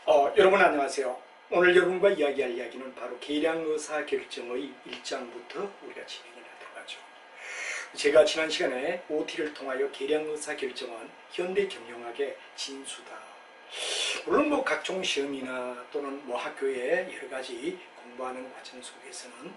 여러분 안녕하세요. 오늘 여러분과 이야기할 이야기는 바로 계량의사결정의 1장부터 우리가 진행을 하도록 하죠. 제가 지난 시간에 OT를 통하여 계량의사결정은 현대경영학의 진수다. 물론 각종 시험이나 또는 학교에 여러 가지 공부하는 과정 속에서는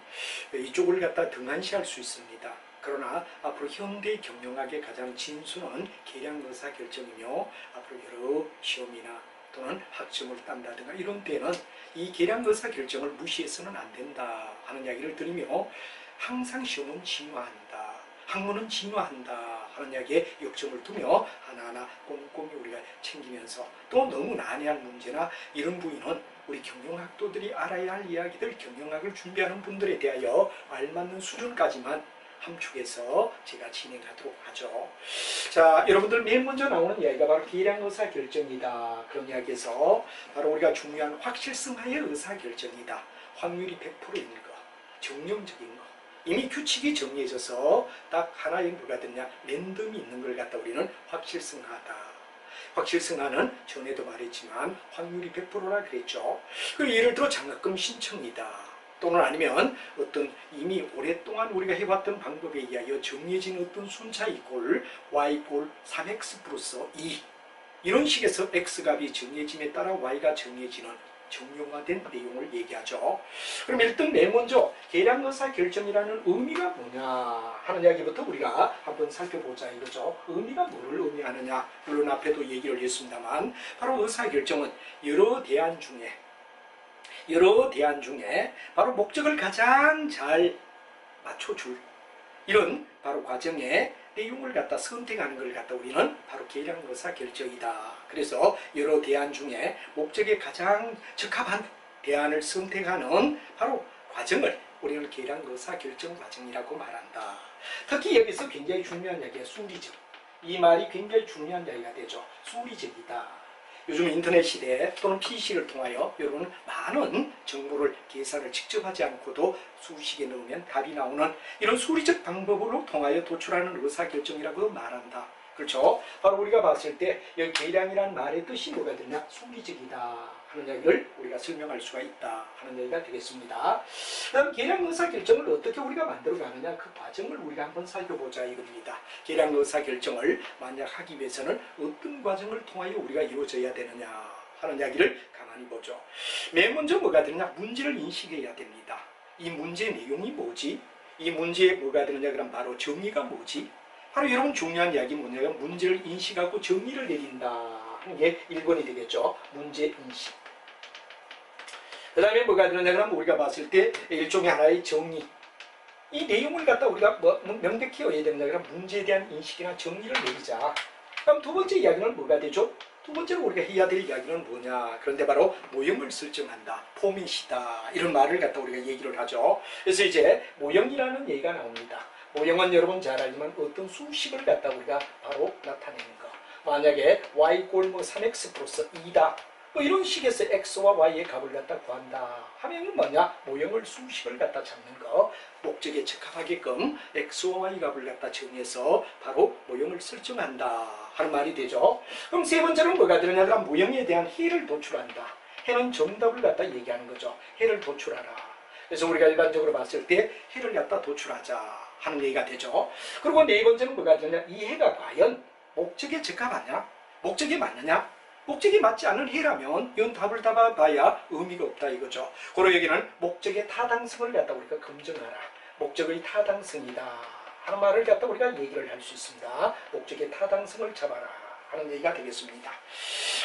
이쪽을 갖다 등한시할 수 있습니다. 그러나 앞으로 현대경영학의 가장 진수는 계량의사결정이며 앞으로 여러 시험이나 또는 학점을 딴다든가 이런 때는 이 계량의사결정을 무시해서는 안 된다 하는 이야기를 드리며, 항상 시험은 진화한다, 학문은 진화한다 하는 이야기에 역점을 두며 하나하나 꼼꼼히 우리가 챙기면서, 또 너무 난해한 문제나 이런 부위는 우리 경영학도들이 알아야 할 이야기들, 경영학을 준비하는 분들에 대하여 알맞는 수준까지만 함축해서 제가 진행하도록 하죠. 자, 여러분들 맨 먼저 나오는 이야기가 바로 계량의사결정이다. 그런 이야기에서 바로 우리가 중요한 확실성하의 의사결정이다. 확률이 100%인 거, 정령적인 거, 이미 규칙이 정해져서 딱 하나의 뭐가 됐냐, 랜덤이 있는 걸 갖다 우리는 확실성하다. 확실성하는 전에도 말했지만 확률이 100%라 그랬죠. 그리고 예를 들어 장학금 신청이다. 또는 아니면 어떤 이미 오랫동안 우리가 해왔던 방법에 의하여 정해진 어떤 순차 이꼴 y꼴 3x 플러스 2, 이런 식에서 x값이 정해짐에 따라 y가 정해지는 정형화된 내용을 얘기하죠. 그럼 일단 맨 먼저 계량의사결정이라는 의미가 뭐냐 하는 이야기부터 우리가 한번 살펴보자 이거죠. 의미가 뭐를 의미하느냐, 물론 앞에도 얘기를 했습니다만 바로 의사결정은 여러 대안 중에 바로 목적을 가장 잘 맞춰줄 이런 바로 과정의 내용을 갖다 선택하는 걸 갖다 우리는 바로 계량의사결정이다. 그래서 여러 대안 중에 목적에 가장 적합한 대안을 선택하는 바로 과정을 우리는 계량의사결정 과정이라고 말한다. 특히 여기서 굉장히 중요한 이야기가 수리적. 이 말이 굉장히 중요한 이야기가 되죠. 수리적이다. 요즘 인터넷 시대 또는 PC를 통하여 여러분은 많은 정보를 계산을 직접 하지 않고도 수식에 넣으면 답이 나오는 이런 수리적 방법으로 통하여 도출하는 의사결정이라고 말한다. 그렇죠? 바로 우리가 봤을 때 여기 계량이라는 말의 뜻이 뭐가 되냐? 수리적이다 하는 이야기를 우리가 설명할 수가 있다 하는 얘기가 되겠습니다. 그다음 계량의사결정을 어떻게 우리가 만들어가느냐, 그 과정을 우리가 한번 살펴보자 이겁니다. 계량의사결정을 만약 하기 위해서는 어떤 과정을 통하여 우리가 이루어져야 되느냐 하는 이야기를 가만히 보죠. 맨 먼저 뭐가 되느냐, 문제를 인식해야 됩니다. 이 문제의 내용이 뭐지? 이 문제에 뭐가 되느냐, 그럼 바로 정의가 뭐지? 바로 여러분 중요한 이야기 뭐냐면 문제를 인식하고 정의를 내린다 하는 게 1번이 되겠죠. 문제인식. 그 다음에 뭐가 되느냐 그러면 우리가 봤을 때 일종의 하나의 정의. 이 내용을 갖다 우리가 명백히 해야 되느냐 그러면 문제에 대한 인식이나 정의를 내리자. 그럼 두 번째 이야기는 뭐가 되죠? 두 번째로 우리가 해야 될 이야기는 뭐냐? 그런데 바로 모형을 설정한다. 포맷이다. 이런 말을 갖다 우리가 얘기를 하죠. 그래서 이제 모형이라는 얘기가 나옵니다. 모형은 여러분 잘 알지만 어떤 수식을 갖다 우리가 바로 나타내는 거. 만약에 y꼴 3x 플러스 2다. 이런 식에서 x와 y의 값을 갖다 구한다 하면은 뭐냐? 모형을 수식을 갖다 잡는 거. 목적에 적합하게끔 x와 y 값을 갖다 정해서 바로 모형을 설정한다 하는 말이 되죠. 그럼 세 번째는 뭐가 되느냐? 그럼 모형에 대한 해를 도출한다. 해는 정답을 갖다 얘기하는 거죠. 해를 도출하라. 그래서 우리가 일반적으로 봤을 때 해를 갖다 도출하자 하는 얘기가 되죠. 그리고 네 번째는 뭐가 되느냐? 이 해가 과연 목적에 적합하냐? 목적에 맞느냐? 목적에 맞지 않은 해라면 이건 답을 봐야 의미가 없다 이거죠. 그리고 여기는 목적의 타당성을 갖다 우리가 검증하라. 목적의 타당성이다 하는 말을 갖다 우리가 얘기를 할 수 있습니다. 목적의 타당성을 잡아라 하는 얘기가 되겠습니다.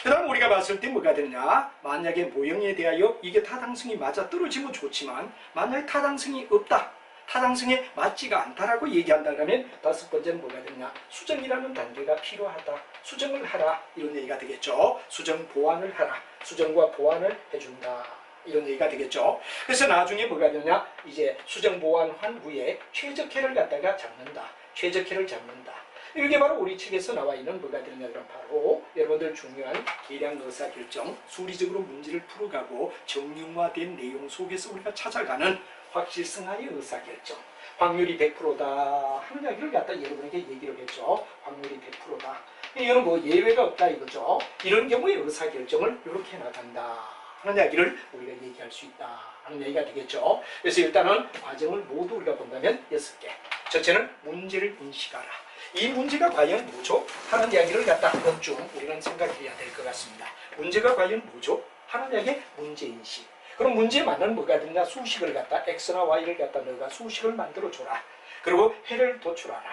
그 다음 우리가 봤을 때 뭐가 되느냐, 만약에 모형에 대하여 이게 타당성이 맞아 떨어지면 좋지만 만약에 타당성이 없다, 타당성에 맞지가 않다라고 얘기한다면 다섯 번째는 뭐가 되냐, 수정이라는 단계가 필요하다. 수정을 하라 이런 얘기가 되겠죠. 수정 보완을 하라. 수정과 보완을 해준다 이런 얘기가 되겠죠. 그래서 나중에 뭐가 되냐, 이제 수정 보완한 후에 최적해를 갖다가 잡는다. 최적해를 잡는다. 이게 바로 우리 책에서 나와 있는 뭐가 되느냐 그럼 바로 여러분들 중요한 계량의사결정, 수리적으로 문제를 풀어가고 정형화된 내용 속에서 우리가 찾아가는 확실성하의 의사결정. 확률이 100%다 하는 이야기를 갖다 여러분에게 얘기를 했죠. 확률이 100%다. 이거는 뭐 예외가 없다 이거죠. 이런 경우에 의사결정을 이렇게 나간다 하는 이야기를 우리가 얘기할 수 있다 하는 얘기가 되겠죠. 그래서 일단은 과정을 모두 우리가 본다면 6개. 첫째는 문제를 인식하라. 이 문제가 과연 뭐죠? 하는 이야기를 갖다 한번쯤 우리는 생각해야 될 것 같습니다. 문제가 과연 뭐죠? 하는 이야기의 문제인식. 그럼 문제에 맞는 뭐가 되느냐? 수식을 갖다 x나 y를 갖다 너가 수식을 만들어줘라. 그리고 해를 도출하라.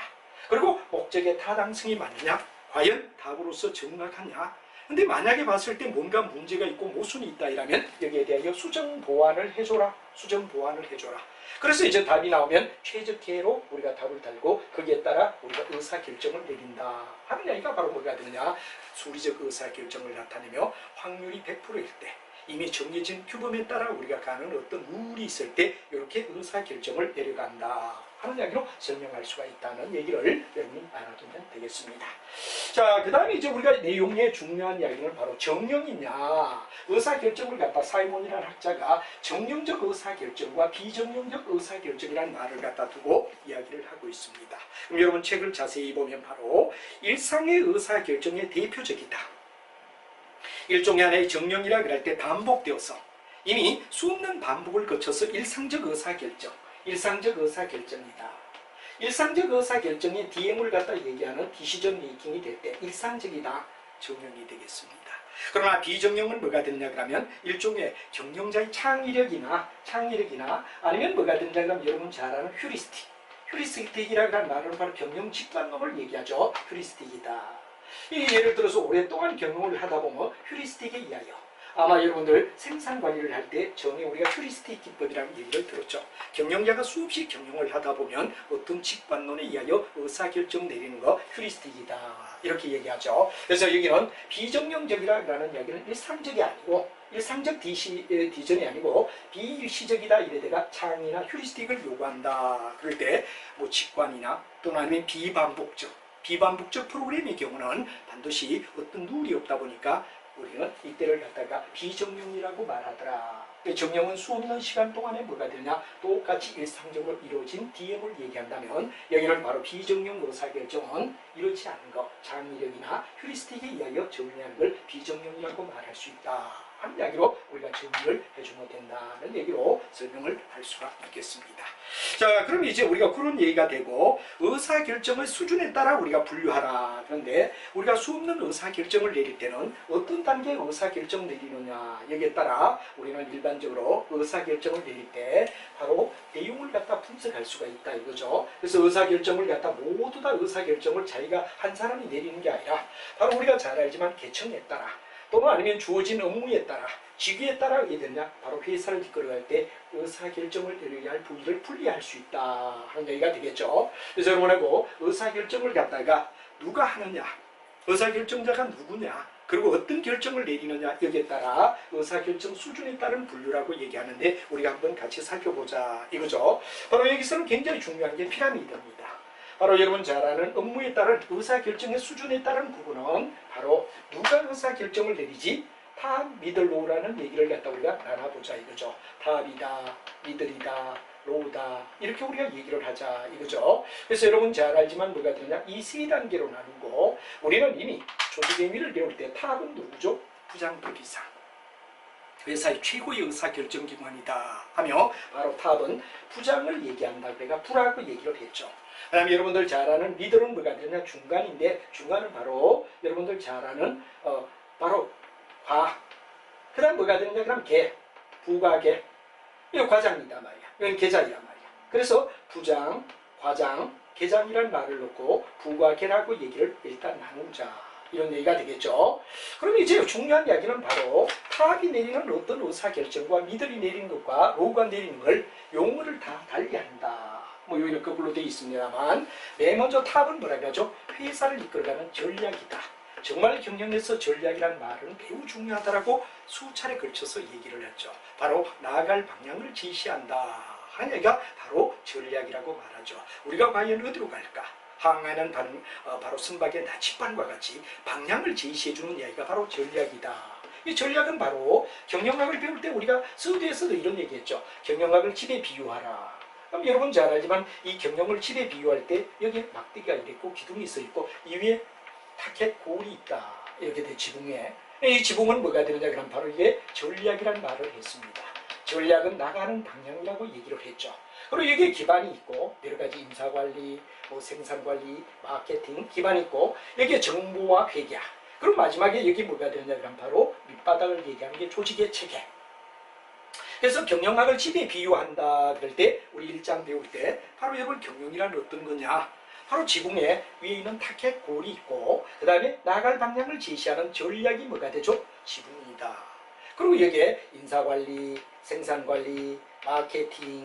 그리고 목적의 타당성이 맞느냐? 과연 답으로서 정확하냐? 근데 만약에 봤을 때 뭔가 문제가 있고 모순이 있다 이라면 여기에 대하여 수정 보완을 해줘라. 수정 보완을 해줘라. 그래서 이제 답이 나오면 최적화로 우리가 답을 달고 거기에 따라 우리가 의사결정을 내린다 하는 이야기가 바로 뭐가 되느냐? 수리적 의사결정을 나타내며 확률이 100%일 때 이미 정해진 규범에 따라 우리가 가는 어떤 룰이 있을 때 이렇게 의사결정을 내려간다 하는 이야기로 설명할 수가 있다는 얘기를 여러분이 알아두면 되겠습니다. 자, 그 다음에 이제 우리가 내용의 중요한 이야기는 바로 정령이냐. 의사결정을 갖다 사이몬이라는 학자가 정령적 의사결정과 비정령적 의사결정이라는 말을 갖다 두고 이야기를 하고 있습니다. 그럼 여러분 책을 자세히 보면 바로 일상의 의사결정의 대표적이다. 일종의 하나의 정령이라 그럴 때 반복되어서 이미 수없는 반복을 거쳐서 일상적 의사결정, 일상적 의사결정이다. 일상적 의사결정의 DM을 갖다 얘기하는 디시전 메이킹이 될 때 일상적이다. 정령이 되겠습니다. 그러나 비정령은 뭐가 되느냐 그러면 일종의 경영자의 창의력이나 아니면 뭐가 되느냐 그러면 여러분 잘 아는 휴리스틱이라고 하는 말은 바로 경영 직관론을 얘기하죠. 휴리스틱이다. 예를 들어서 오랫동안 경영을 하다 보면 휴리스틱에 의하여 아마 여러분들 생산 관리를 할 때 전에 우리가 휴리스틱 기법이라는 얘기를 들었죠. 경영자가 수없이 경영을 하다 보면 어떤 직관론에 의하여 의사결정 내리는 거 휴리스틱이다 이렇게 얘기하죠. 그래서 여기는 비정령적이라는 이야기는 일상적이 아니고 일상적 디전이 아니고 비일시적이다 이래대가 창의나 휴리스틱을 요구한다. 그럴 때 뭐 직관이나 또는 아니면 비반복적 프로그램의 경우는 반드시 어떤 룰이 없다 보니까 우리는 이때를 갖다가 비정령이라고 말하더라. 정령은 수없는 시간 동안에 뭐가 되냐? 똑같이 일상적으로 이루어진 DM을 얘기한다면 여기는 바로 비정령 의사결정은 이렇지 않은 것, 창의력이나 휴리스틱에 의하여 정리하는 걸 비정령이라고 말할 수 있다 하는 이야기로 우리가 정리를 해주면 된다는 얘기로 설명을 할 수가 있겠습니다. 자, 그럼 이제 우리가 그런 얘기가 되고 의사결정의 수준에 따라 우리가 분류하라. 그런데 우리가 수없는 의사결정을 내릴 때는 어떤 단계의 의사결정 내리느냐 여기에 따라 우리는 일반적으로 의사결정을 내릴 때 바로 내용을 갖다 분석할 수가 있다 이거죠. 그래서 의사결정을 갖다 모두 다 의사결정을 자기가 한 사람이 내리는 게 아니라 바로 우리가 잘 알지만 계층에 따라 또는 아니면 주어진 업무에 따라 직위에 따라 하게 되냐 바로 회사를 이끌어갈 때 의사결정을 내려야 할 부위를 분리할 수 있다 하는 얘기가 되겠죠. 그래서 여러분하고 의사결정을 갖다가 누가 하느냐 의사결정자가 누구냐 그리고 어떤 결정을 내리느냐 여기에 따라 의사결정 수준에 따른 분류라고 얘기하는데 우리가 한번 같이 살펴보자 이거죠. 바로 여기서는 굉장히 중요한 게 피라미드입니다. 바로 여러분 잘 아는 업무에 따른 의사결정의 수준에 따른 부분은 바로 누가 의사결정을 내리지? 탑, 미들, 로우라는 얘기를 갖다 우리가 나눠보자 이거죠. 탑이다, 미들이다, 로우다 이렇게 우리가 얘기를 하자 이거죠. 그래서 여러분 잘 알지만 뭐가 되느냐 이 세 단계로 나누고 우리는 이미 조직 행위를 배울 때 탑은 누구죠? 부장부기상 회사의 최고의 의사결정기관이다 하며 바로 탑은 부장을 얘기한다 그래가 부라고 얘기를 했죠. 그 다음에 여러분들 잘 아는 미들은 뭐가 되느냐 중간인데 중간은 바로 여러분들 잘 아는 바로 과. 그 다음 뭐가 되느냐 그럼 계, 부과계 이거 과장이다 말이야. 이건 계장이란 말이야. 그래서 부장, 과장, 계장이라는 말을 넣고 부과계라고 얘기를 일단 나누자 이런 얘기가 되겠죠. 그럼 이제 중요한 이야기는 바로 탑이 내리는 어떤 의사결정과 미들이 내리는 것과 로우가 내리는 걸 용어를 다 달리한다. 뭐 여기는 거꾸로 되어 있습니다만 맨 먼저 탑은 뭐라고 하죠? 회사를 이끌어가는 전략이다. 정말 경영에서 전략이란 말은 매우 중요하다라고 수차례 걸쳐서 얘기를 했죠. 바로 나아갈 방향을 제시한다 하는 얘기가 바로 전략이라고 말하죠. 우리가 과연 어디로 갈까? 항해는 바로 선박의 나침반과 같이 방향을 제시해주는 이야기가 바로 전략이다. 이 전략은 바로 경영학을 배울 때 우리가 서두에서도 이런 얘기했죠. 경영학을 집에 비유하라. 그럼 여러분 잘 알지만 이 경영을 집에 비유할 때 여기에 막대기가 있고 기둥이 있어 있고 이 위에 타켓 골이 있다. 이렇게 돼 지붕에. 이 지붕은 뭐가 되느냐 그럼 바로 이게 전략이라는 말을 했습니다. 전략은 나가는 방향이라고 얘기를 했죠. 그리고 여기에 기반이 있고 여러 가지 인사관리, 뭐 생산관리, 마케팅 기반이 있고 여기에 정보와 회계야. 그리고 마지막에 여기 뭐가 되느냐 그럼 바로 밑바닥을 얘기하는 게 조직의 체계. 그래서 경영학을 집에 비유한다 그럴 때 우리 1장 배울 때 바로 여러분 경영이란 어떤 거냐. 바로 지붕에 위에 있는 타켓 골이 있고 그 다음에 나갈 방향을 제시하는 전략이 뭐가 되죠? 지붕이다. 그리고 여기에 인사관리, 생산관리, 마케팅,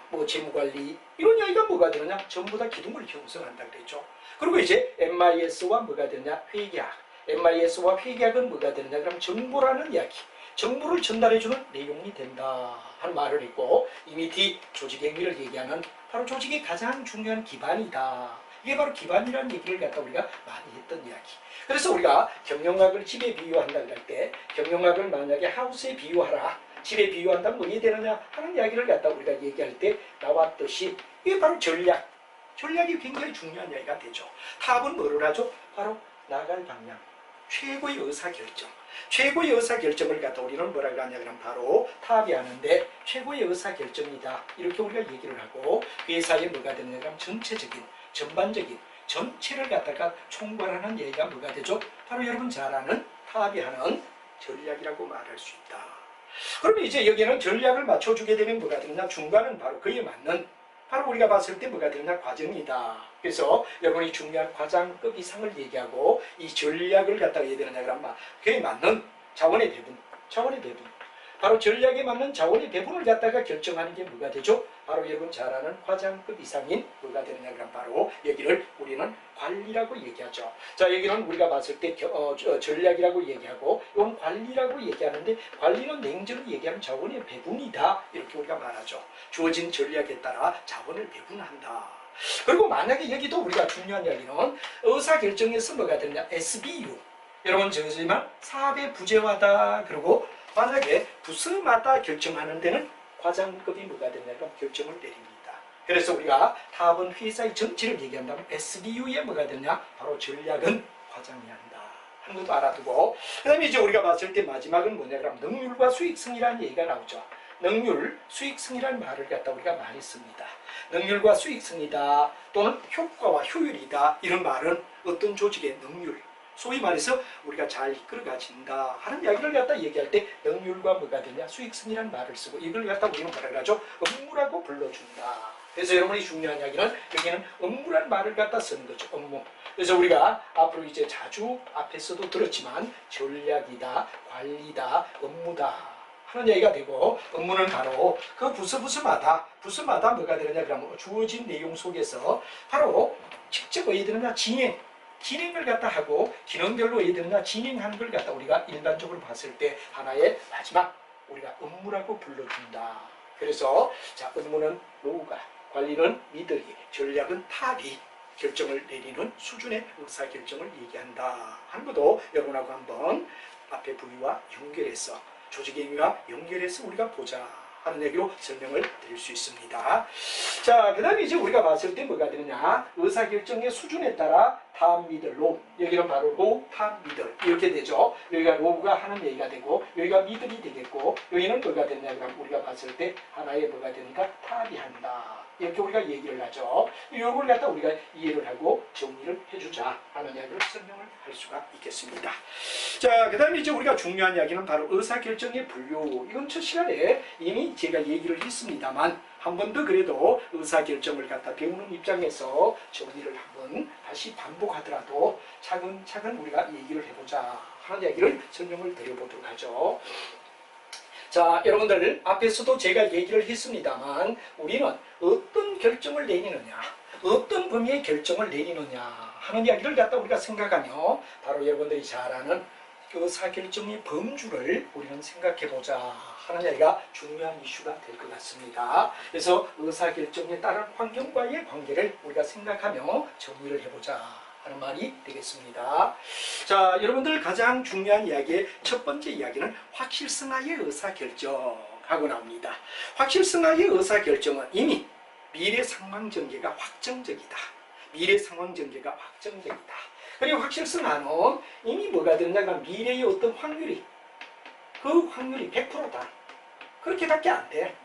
뭐 재무관리 이런 이야기가 뭐가 되느냐? 전부 다 기둥을 형성한다 그랬죠. 그리고 이제 MIS와 뭐가 되느냐? 회계학. MIS와 회계학은 뭐가 되느냐? 그럼 정보라는 이야기. 정보를 전달해주는 내용이 된다 하는 말을 했고 이 밑이 조직행위를 얘기하는 바로 조직의 가장 중요한 기반이다. 이게 바로 기반이라는 얘기를 갖다 우리가 많이 했던 이야기. 그래서 우리가 경영학을 집에 비유한다 그럴 때 경영학을 만약에 하우스에 비유하라. 집에 비유한다면 뭐이 되느냐 하는 이야기를 갖다 우리가 얘기할 때 나왔듯이 이게 바로 전략. 전략이 굉장히 중요한 이야기가 되죠. 탑은 뭐를 하죠? 바로 나갈 방향. 최고의 의사결정. 최고의 의사결정을 갖다 우리는 뭐라고 하냐 그러면 바로 탑이 하는데 최고의 의사결정이다. 이렇게 우리가 얘기를 하고 회사에 뭐가 되느냐 그러면 전체적인, 전반적인, 전체를 갖다가 총괄하는 얘기가 뭐가 되죠? 바로 여러분 잘 아는 탑이 하는 전략이라고 말할 수 있다. 그러면 이제 여기는 전략을 맞춰주게 되면 뭐가 되느냐? 중간은 바로 그에 맞는 바로 우리가 봤을 때 뭐가 되느냐? 과정이다. 그래서 여러분이 중요한 과장급 이상을 얘기하고 이 전략을 갖다가 해야 되느냐 그러면 그에 맞는 자원의 배분, 바로 전략에 맞는 자원의 배분을 갖다가 결정하는 게 뭐가 되죠? 바로 여러분 잘 아는 과장급 이상인 뭐가 되느냐 그러면 바로 여기를 우리는 관리라고 얘기하죠. 자 여기는 우리가 봤을 때 전략이라고 얘기하고 이건 관리라고 얘기하는데 관리는 냉정히 얘기하는 자원의 배분이다. 이렇게 우리가 말하죠. 주어진 전략에 따라 자원을 배분한다. 그리고 만약에 여기도 우리가 중요한 이야기는 의사결정에서 뭐가 되느냐 SBU 여러분 저지만 사업의 부재화다. 그리고 만약에 부서마다 결정하는 데는 과장급이 뭐가 되느냐 그럼 결정을 내립니다. 그래서 우리가 탑은 회사의 전체를 얘기한다면 SBU에 뭐가 되느냐 바로 전략은 과장이 한다 하는 것도 알아두고 그 다음에 이제 우리가 봤을 때 마지막은 뭐냐 그럼 능률과 수익성이라는 얘기가 나오죠. 능률, 수익성이라는 말을 갖다 우리가 많이 씁니다. 능률과 수익성이다 또는 효과와 효율이다 이런 말은 어떤 조직의 능률 소위 말해서 우리가 잘 이끌어가진다 하는 이야기를 갖다 얘기할 때 능률과 뭐가 되냐 수익성이라는 말을 쓰고 이걸 갖다 우리는 뭐라 하죠? 업무라고 불러준다. 그래서 여러분이 중요한 이야기는 여기는 업무라는 말을 갖다 쓰는 거죠. 업무. 그래서 우리가 앞으로 이제 자주 앞에서도 들었지만 전략이다, 관리다, 업무다 하는 얘기가 되고 업무는 바로 그 부서마다 뭐가 되느냐 그러면 주어진 내용 속에서 바로 직접 어디 되느냐 진행을 갖다 하고 기능별로 어디 되느냐 진행하는 걸 갖다 우리가 일반적으로 봤을 때 하나의 마지막 우리가 업무라고 불러준다. 그래서 자 업무는 로우가 관리는 미들이 전략은 탑이 결정을 내리는 수준의 의사결정을 얘기한다 하는 것도 여러분하고 한번 앞에 부위와 연결해서 조직행위와 연결해서 우리가 보자 하는 얘기로 설명을 드릴 수 있습니다. 자, 그 다음에 이제 우리가 봤을 때 뭐가 되느냐 의사결정의 수준에 따라 탑, 미들, 로우 여기는 바로 로우, 탑, 미들 이렇게 되죠. 여기가 로우가 하는 얘기가 되고 여기가 미들이 되겠고 여기는 뭐가 되느냐 그러면 우리가 봤을 때 하나의 뭐가 되니까 탑이 한다 이렇게 우리가 얘기를 하죠. 이걸 갖다 우리가 이해를 하고 정리를 해주자 하는 이야기를 설명을 할 수가 있겠습니다. 자, 그 다음에 이제 우리가 중요한 이야기는 바로 의사결정의 분류. 이건 첫 시간에 이미 제가 얘기를 했습니다만 한 번 더 그래도 의사결정을 갖다 배우는 입장에서 정리를 한번 다시 반복하더라도 차근차근 우리가 얘기를 해보자 하는 이야기를 설명을 드려보도록 하죠. 자, 여러분들 앞에서도 제가 얘기를 했습니다만 우리는 어떤 결정을 내리느냐 어떤 범위의 결정을 내리느냐 하는 이야기를 갖다 우리가 생각하며 바로 여러분들이 잘 아는 의사결정의 범주를 우리는 생각해보자 하는 이야기가 중요한 이슈가 될 것 같습니다. 그래서 의사결정에 따른 환경과의 관계를 우리가 생각하며 정리를 해보자 하는 말이 되겠습니다. 자, 여러분들 가장 중요한 이야기의 첫 번째 이야기는 확실성화의 의사결정하고 나옵니다. 확실성화의 의사결정은 이미 미래 상황 전개가 확정적이다. 미래 상황 전개가 확정적이다. 그리고 확실성하는 이미 뭐가 되느냐 그러면 미래의 어떤 확률이 그 확률이 100%다. 그렇게밖에 안 돼.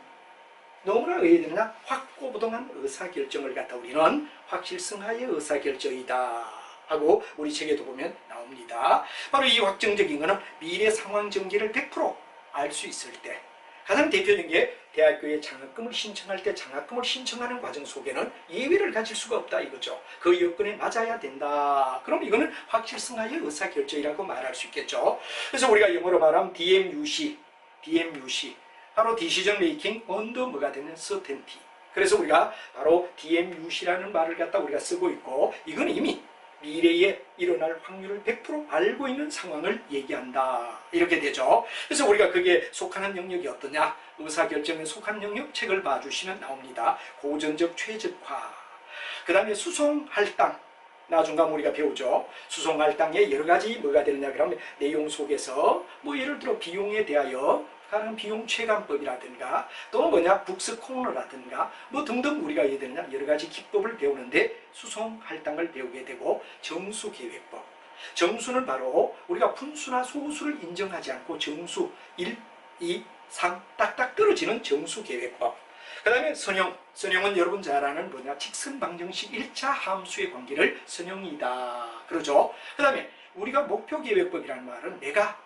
너무나 의외되느냐 확고부동한 의사결정을 갖다 우리는 확실성하의 의사결정이다 하고 우리 책에도 보면 나옵니다. 바로 이 확정적인 것은 미래 상황 전개를 100% 알 수 있을 때 가장 대표적인 게 대학교에 장학금을 신청할 때 장학금을 신청하는 과정 속에는 예외를 가질 수가 없다 이거죠. 그 여건에 맞아야 된다. 그럼 이거는 확실성하의 의사결정이라고 말할 수 있겠죠. 그래서 우리가 영어로 말하면 DMUC 바로 Decision Making Under 뭐가 되는 Certainty. 그래서 우리가 바로 DMUC라는 말을 갖다 우리가 쓰고 있고 이건 이미 미래에 일어날 확률을 100% 알고 있는 상황을 얘기한다. 이렇게 되죠. 그래서 우리가 그게 속하는 영역이 어떠냐? 의사결정에 속한 영역 책을 봐주시면 나옵니다. 고전적 최적화. 그 다음에 수송할당. 나중 가면 우리가 배우죠. 수송할당에 여러 가지 뭐가 되느냐 그러면 내용 속에서 뭐 예를 들어 비용에 대하여 가는 비용 체감법이라든가 또는 뭐냐 북스 코너라든가 뭐 등등 우리가 해야 되느냐 여러 가지 기법을 배우는데 수송 할당을 배우게 되고 정수 계획법. 정수는 바로 우리가 분수나 소수를 인정하지 않고 정수 1, 2, 3 딱딱 떨어지는 정수 계획법. 그 다음에 선형은 여러분 잘 아는 뭐냐 직선 방정식 1차 함수의 관계를 선형이다. 그러죠. 그 다음에 우리가 목표 계획법이라는 말은 내가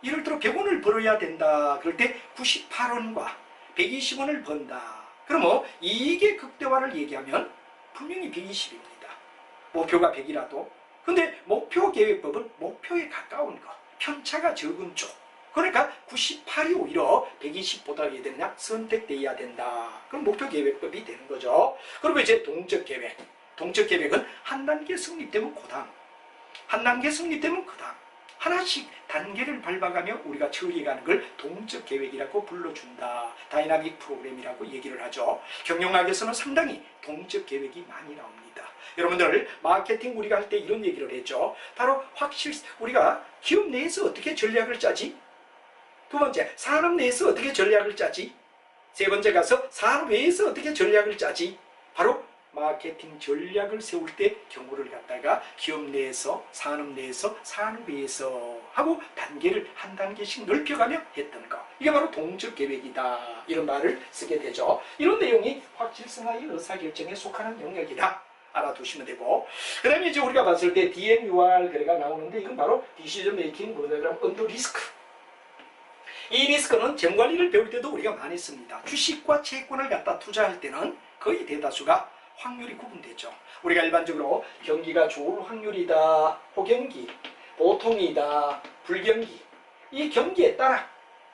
예를 들어 100원을 벌어야 된다. 그럴 때 98원과 120원을 번다. 그러면 이익의 극대화를 얘기하면 분명히 120입니다. 목표가 100이라도. 근데 목표 계획법은 목표에 가까운 거. 편차가 적은 쪽. 그러니까 98이 오히려 120보다 해야 되느냐? 선택되어야 된다. 그럼 목표 계획법이 되는 거죠. 그리고 이제 동적 계획. 동적 계획은 한 단계 성립되면 그다음. 한 단계 성립되면 그다음. 하나씩 단계를 밟아가며 우리가 처리해가는 걸 동적 계획이라고 불러준다. 다이나믹 프로그램이라고 얘기를 하죠. 경영학에서는 상당히 동적 계획이 많이 나옵니다. 여러분들 마케팅 우리가 할 때 이런 얘기를 했죠. 바로 우리가 기업 내에서 어떻게 전략을 짜지? 두 번째, 산업 내에서 어떻게 전략을 짜지? 세 번째 가서 산업 외에서 어떻게 전략을 짜지? 바로 마케팅 전략을 세울 때 경우를 갖다가 기업 내에서 산업 내에서 산업 외에서 하고 단계를 한 단계씩 넓혀가며 했던 거. 이게 바로 동적 계획이다. 이런 말을 쓰게 되죠. 이런 내용이 확실성하의 의사결정에 속하는 영역이다. 알아두시면 되고 그 다음에 이제 우리가 봤을 때 DMUR 그래가 나오는데 이건 바로 Decision Making Under Risk. 이 리스크는 재무관리를 배울 때도 우리가 많이 씁니다. 주식과 채권을 갖다 투자할 때는 거의 대다수가 확률이 구분되죠. 우리가 일반적으로 경기가 좋을 확률이다, 호경기, 보통이다, 불경기. 이 경기에 따라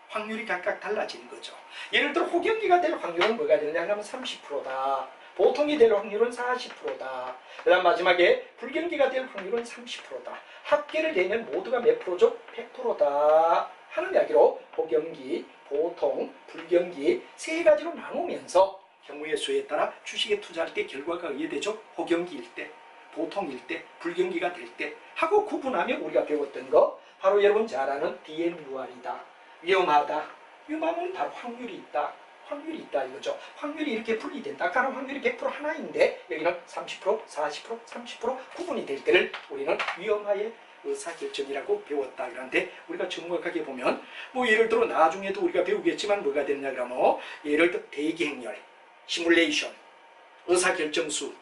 확률이 각각 달라지는 거죠. 예를 들어 호경기가 될 확률은 뭐가 되느냐 하면 30%다. 보통이 될 확률은 40%다. 그 다음 마지막에 불경기가 될 확률은 30%다. 합계를 내면 모두가 몇 프로죠? 100%다. 하는 이야기로 호경기, 보통, 불경기 세 가지로 나누면서 경우의 수에 따라 주식에 투자할 때 결과가 의외되죠. 호경기일 때, 보통일 때, 불경기가 될 때 하고 구분하며 우리가 배웠던 거 바로 여러분 잘 아는 DMUR이다. 위험하다. 위험하면 바로 확률이 있다. 확률이 있다 이거죠. 확률이 이렇게 분리된다. 아까는 확률이 100% 하나인데 여기는 30%, 40%, 30% 구분이 될 때를 우리는 위험하의 의사결정이라고 배웠다. 그런데 우리가 정확하게 보면 뭐 예를 들어 나중에도 우리가 배우겠지만 뭐가 됐냐 그러면 예를 들어 대기행렬, 시뮬레이션, 의사결정수,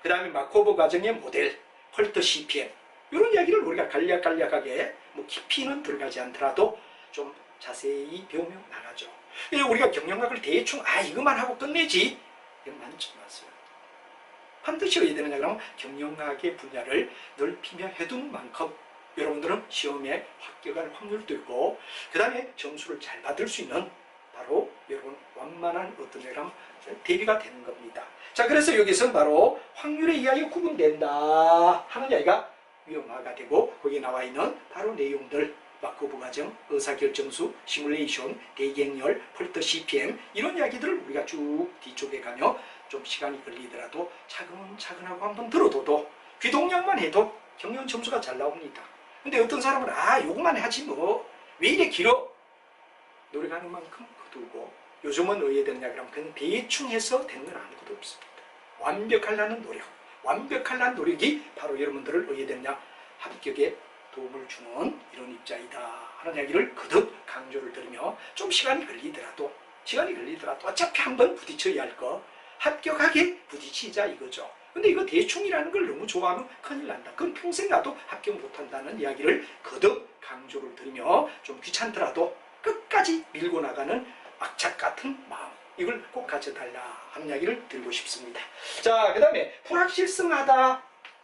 그 다음에 마코브 과정의 모델, 헐트 CPM 이런 이야기를 우리가 간략하게 뭐 깊이는 들어가지 않더라도 좀 자세히 배우며 나가죠. 우리가 경영학을 대충 이것만 하고 끝내지 이건 많지 않았어요. 반드시 해야 되느냐 그러면 경영학의 분야를 넓히며 해두는 만큼 여러분들은 시험에 합격할 확률도 있고 그 다음에 점수를 잘 받을 수 있는 바로 여러분 완만한 어떤 이런 대비가 되는 겁니다. 자, 그래서 여기서는 바로 확률에 의하여 구분된다 하는 이야기가 위험화가 되고 거기에 나와 있는 바로 내용들 마코브 과정, 의사결정수, 시뮬레이션, 대기행렬, 펄터 CPM 이런 이야기들을 우리가 쭉 뒤쪽에 가며 좀 시간이 걸리더라도 차근차근하고 한번 들어둬도 귀동량만 해도 경영 점수가 잘 나옵니다. 근데 어떤 사람은 요것만 하지 뭐 왜 이래 길어? 노력하는 만큼 거두고 요즘은 의외 되느냐 그러면 그냥 대충 해서 되는 건 아무것도 없습니다. 완벽하려는 노력, 완벽하려는 노력이 바로 여러분들을 의외 되느냐 합격에 도움을 주는 이런 입자이다 하는 이야기를 거듭 강조를 드리며 좀 시간이 걸리더라도 어차피 한번 부딪혀야 할 거 합격하게 부딪히자 이거죠. 근데 이거 대충이라는 걸 너무 좋아하면 큰일 난다. 그건 평생 가도 합격 못한다는 이야기를 거듭 강조를 드리며 좀 귀찮더라도 끝까지 밀고 나가는 악착 같은 마음, 이걸 꼭 가져달라 하는 이야기를 드리고 싶습니다. 자, 그 다음에 불확실성하다.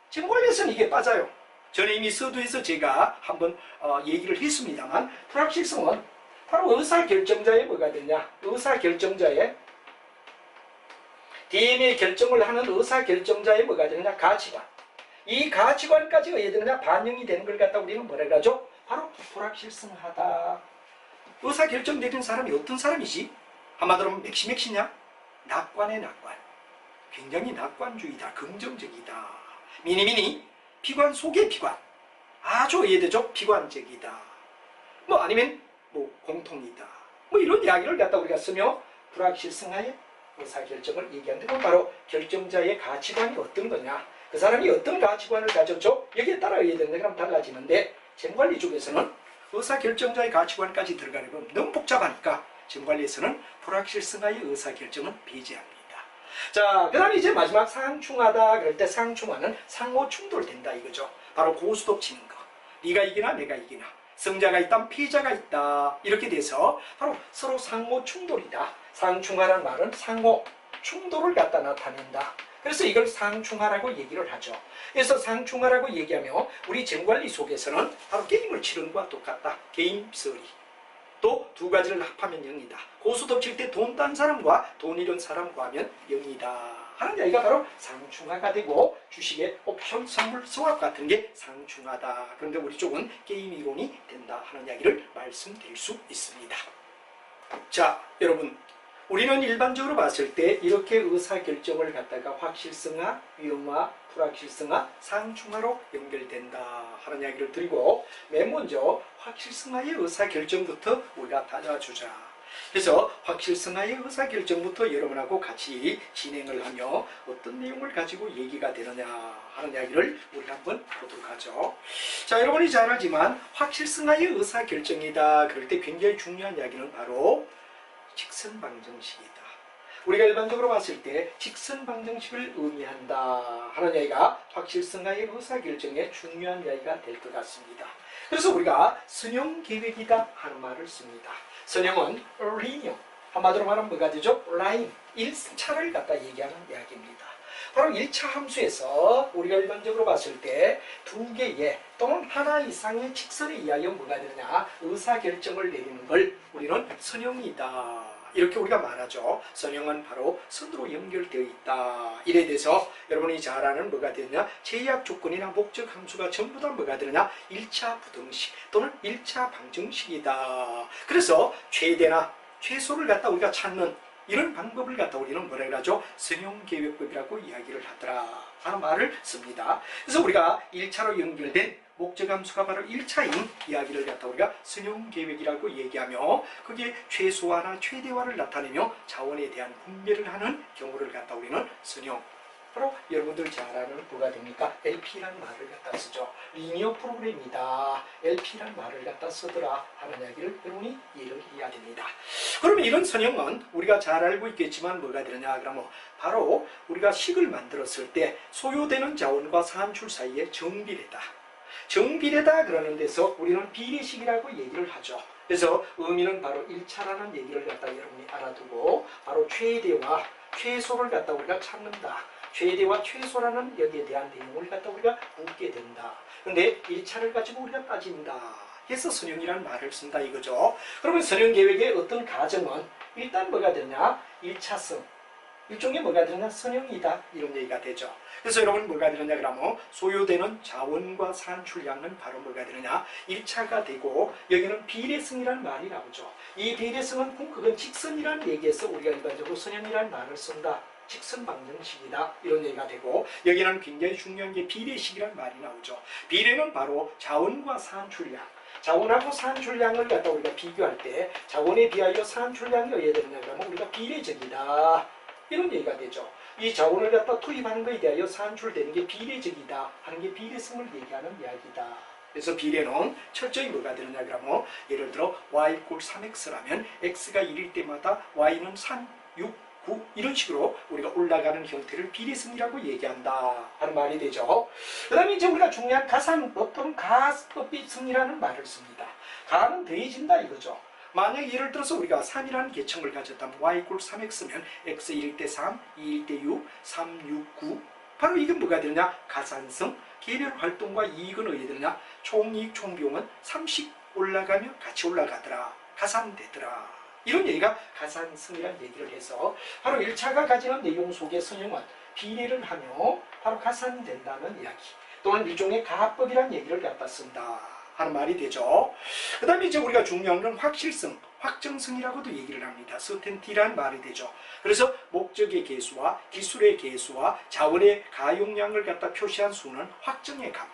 정말에서는 이게 빠져요. 저는 이미 서두에서 제가 한번 얘기를 했습니다만, 불확실성은 바로 의사결정자의 뭐가 되냐, 의사결정자의 DNA의 결정을 하는 의사결정자의 뭐가 되느냐, 가치관. 이 가치관까지 어디에 되느냐, 반영이 되는 걸 갖다 우리는 뭐라 그러죠? 바로 불확실성하다. 의사결정 내린 사람이 어떤 사람이지? 한마디로 하면 맥시냐? 낙관의 낙관. 굉장히 낙관주의다. 긍정적이다. 미니미니 비관 속의 비관. 아주 이해되죠? 비관적이다. 뭐 아니면 뭐 공통이다. 뭐 이런 이야기를 갖다 우리가 쓰며 불확실성하에 의사결정을 얘기하는데, 바로 결정자의 가치관이 어떤 거냐, 그 사람이 어떤 가치관을 가졌죠? 여기에 따라 이해되는데 그럼 달라지는데, 재무관리 쪽에서는 의사결정자의 가치관까지 들어가려면 너무 복잡하니까 재무관리에서는 불확실성하의 의사결정은 배제합니다. 자, 그 다음에 이제 마지막 상충하다 그럴 때, 상충하는 상호 충돌된다 이거죠. 바로 고스톱 치는 거. 네가 이기나 내가 이기나, 승자가 있다 피해자가 있다, 이렇게 돼서 바로 서로 상호 충돌이다. 상충하라는 말은 상호 충돌을 갖다 나타낸다. 그래서 이걸 상충하라고 얘기를 하죠. 그래서 상충하라고 얘기하며 우리 재무관리 속에서는 바로 게임을 치르는 것과 똑같다. 게임 서리. 또 두 가지를 합하면 0이다. 고스톱 칠 때 돈 딴 사람과 돈 잃은 사람 구하면 0이다 하는 이야기가 바로 상충하가 되고, 주식의 옵션 선물 스왑 같은 게 상충하다. 그런데 우리 쪽은 게임 이론이 된다 하는 이야기를 말씀드릴 수 있습니다. 자, 여러분, 우리는 일반적으로 봤을 때 이렇게 의사결정을 갖다가 확실성화, 위험화, 불확실성화, 상충화로 연결된다 하는 이야기를 드리고, 맨 먼저 확실성화의 의사결정부터 우리가 다져주자. 그래서 확실성화의 의사결정부터 여러분하고 같이 진행을 하며 어떤 내용을 가지고 얘기가 되느냐 하는 이야기를 우리가 한번 보도록 하죠. 자, 여러분이 잘 알지만 확실성화의 의사결정이다 그럴 때 굉장히 중요한 이야기는 바로 직선방정식이다. 우리가 일반적으로 봤을 때 직선방정식을 의미한다 하는 이야기가 확실성화의 의사결정에 중요한 이야기가 될 것 같습니다. 그래서 우리가 선형계획이다 하는 말을 씁니다. 선형은 리니어, 한마디로 말하면 뭐가 되죠? 라인, 1차를 갖다 얘기하는 이야기입니다. 바로 1차 함수에서 우리가 일반적으로 봤을 때 두 개의 또는 하나 이상의 직선의 이하여 뭐가 되느냐, 의사결정을 내리는 걸 우리는 선형이다 이렇게 우리가 말하죠. 선형은 바로 선으로 연결되어 있다. 이래 돼서 여러분이 잘 아는 뭐가 되느냐, 제약 조건이나 목적 함수가 전부 다 뭐가 되느냐, 1차 부등식 또는 1차 방정식이다. 그래서 최대나 최소를 갖다 우리가 찾는 이런 방법을 갖다 우리는 뭐라 그러죠? 선형계획법이라고 이야기를 하더라 하는 말을 씁니다. 그래서 우리가 1차로 연결된 목적함수가 바로 1차인 이야기를 갖다 우리가 선형계획이라고 얘기하며, 그게 최소화나 최대화를 나타내며 자원에 대한 분배를 하는 경우를 갖다 우리는 선형, 바로 여러분들 잘 아는 뭐가 됩니까? LP라는 말을 갖다 쓰죠. 리니어 프로그램이다, LP라는 말을 갖다 쓰더라 하는 이야기를 여러분이 이해를 해야 됩니다. 그러면 이런 선형은 우리가 잘 알고 있겠지만 뭐가 되느냐 그러면 바로 우리가 식을 만들었을 때 소요되는 자원과 산출 사이의 정비례다. 정비례다 그러는 데서 우리는 비례식이라고 얘기를 하죠. 그래서 의미는 바로 1차라는 얘기를 갖다 여러분이 알아두고, 바로 최대와 최소를 갖다 우리가 찾는다. 최대와 최소라는 여기에 대한 내용을 갖다 우리가 묻게 된다. 그런데 1차를 가지고 우리가 따진다 해서 선형이라는 말을 쓴다 이거죠. 그러면 선형계획의 어떤 가정은 일단 뭐가 되냐, 1차성, 일종의 뭐가 되느냐, 선형이다 이런 얘기가 되죠. 그래서 여러분 뭐가 되느냐 그러면 소요되는 자원과 산출량은 바로 뭐가 되느냐, 1차가 되고, 여기는 비례성이라는 말이 나오죠. 이 비례성은 그건 직선이라는 얘기에서 우리가 일반적으로 선형이라는 말을 쓴다. 직선 방정식이다 이런 얘기가 되고, 여기는 굉장히 중요한 게 비례식이라는 말이 나오죠. 비례는 바로 자원과 산출량, 자원하고 산출량을 갖다 우리가 비교할 때 자원에 비하여 산출량이 어디에 되느냐 그러면 우리가 비례적이다 이런 얘기가 되죠. 이 자원을 갖다 투입하는 것에 대하여 산출되는 게 비례적이다 하는 게 비례성을 얘기하는 이야기다. 그래서 비례는 철저히 뭐가 되느냐 그러면 예를 들어 y = 3x라면 x가 1일 때마다 y는 3, 6, 9 이런 식으로 우리가 올라가는 형태를 비례성이라고 얘기한다 하는 말이 되죠. 그 다음에 이제 우리가 중요한 가산법 또는 가법비성이라는 말을 씁니다. 가는 더해진다 이거죠. 만약 예를 들어서 우리가 3이라는 계층을 가졌다면 y = 3x면 x 1일 때 3, 2일 때 6, 3, 6, 9 바로 이건 뭐가 되느냐? 가산성, 개별 활동과 이익은 어디 되느냐? 총이익, 총비용은 3씩 올라가며 같이 올라가더라. 가산되더라. 이런 얘기가 가산성이라는 얘기를 해서 바로 1차가 가지는 내용 속의 선형은 비례를 하며 바로 가산된다는 이야기 또는 일종의 가합법이라는 얘기를 갖다 쓴다 하는 말이 되죠. 그 다음에 이제 우리가 중요한 건 확실성, 확정성이라고도 얘기를 합니다. certainty라는 말이 되죠. 그래서 목적의 개수와 기술의 개수와 자원의 가용량을 갖다 표시한 수는 확정의 값.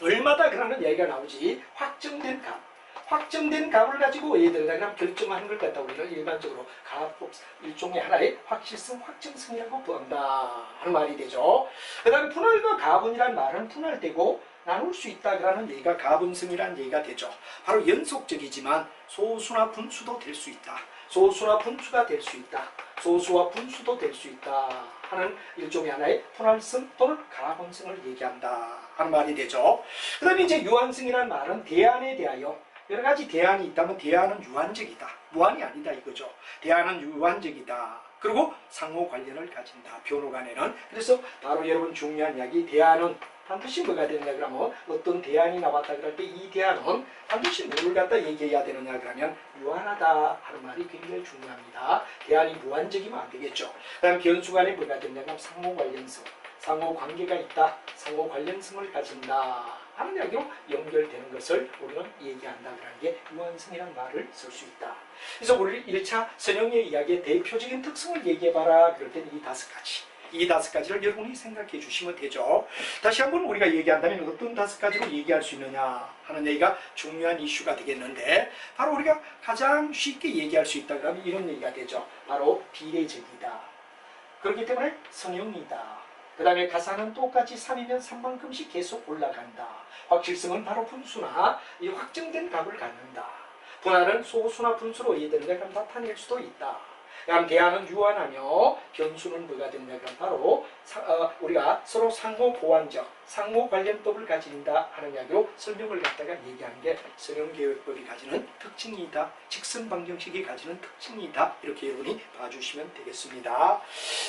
얼마다 그러는 얘기가 나오지 확정된 값. 확정된 값을 가지고 얘들이랑 결정하는 걸 갖다 우리는 일반적으로 가합법 일종의 하나의 확실성, 확정성이라고 부른다 하는 말이 되죠. 그 다음에 분할과 가분이라는 말은 분할되고 나눌 수 있다 그러는 얘기가 가분성이라는 얘기가 되죠. 바로 연속적이지만 소수나 분수도 될 수 있다. 소수나 분수가 될 수 있다. 소수와 분수도 될 수 있다 하는 일종의 하나의 분할성 또는 가분성을 얘기한다 하는 말이 되죠. 그 다음에 이제 유한성이라는 말은 대안에 대하여 여러 가지 대안이 있다면 대안은 유한적이다. 무한이 아니다 이거죠. 대안은 유한적이다. 그리고 상호 관련을 가진다. 변호 간에는. 그래서 바로 여러분 중요한 이야기 대안은 반드시 뭐가 되느냐 그러면 어떤 대안이 나왔다 그럴 때 이 대안은 반드시 뭐를 갖다 얘기해야 되느냐 그러면 유한하다 하는 말이 굉장히 중요합니다. 대안이 무한적이면 안 되겠죠. 그 다음 변수 간에 뭐가 되느냐 그러면 상호 관련성. 상호 관계가 있다. 상호 관련성을 가진다 하는 이야기로 연결되는 것을 우리는 얘기한다 그런 게 유한성이라는 말을 쓸 수 있다. 그래서 우리 1차 선형의 이야기의 대표적인 특성을 얘기해봐라 그럴 때는 이 5가지. 이 5가지를 여러분이 생각해 주시면 되죠. 다시 한번 우리가 얘기한다면 어떤 5가지로 얘기할 수 있느냐 하는 얘기가 중요한 이슈가 되겠는데 바로 우리가 가장 쉽게 얘기할 수 있다 그러면 이런 얘기가 되죠. 바로 비례적이다. 그렇기 때문에 선형이다. 그 다음에 가산은 똑같이 3이면 3만큼씩 계속 올라간다. 확실성은 바로 분수나 이 확정된 값을 갖는다. 분할은 소수나 분수로 이해되는데 그럼 나타낼 수도 있다. 그럼 대안은 유한하며 변수는 뭐가 되느냐 그럼 바로 우리가 서로 상호 보완적, 상호 관련법을 가진다 하는 이야기로 설명을 갖다가 얘기하는 게 선형계획법이 가지는 특징이다. 직선 방정식이 가지는 특징이다. 이렇게 여러분이 봐주시면 되겠습니다.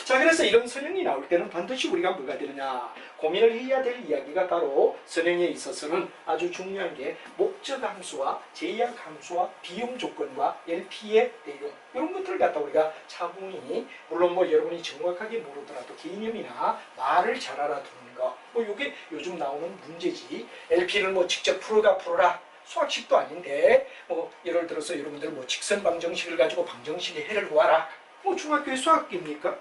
자, 그래서 이런 선형이 나올 때는 반드시 우리가 뭐가 되느냐 고민을 해야 될 이야기가 바로 선형에 있어서는 아주 중요한 게 목적 함수와 제약 함수와 비용 조건과 LP의 내용 이런 것들을 갖다 우리가 차분히 물론 뭐 여러분이 정확하게 모르더라도 개념이나 말을 잘 알아두는 거 뭐 이게 요즘 나오는 문제지. LP를 뭐 직접 풀어라 수학식도 아닌데 뭐 예를 들어서 여러분들 뭐 직선 방정식을 가지고 방정식의 해를 구하라 뭐 중학교의 수학입니까?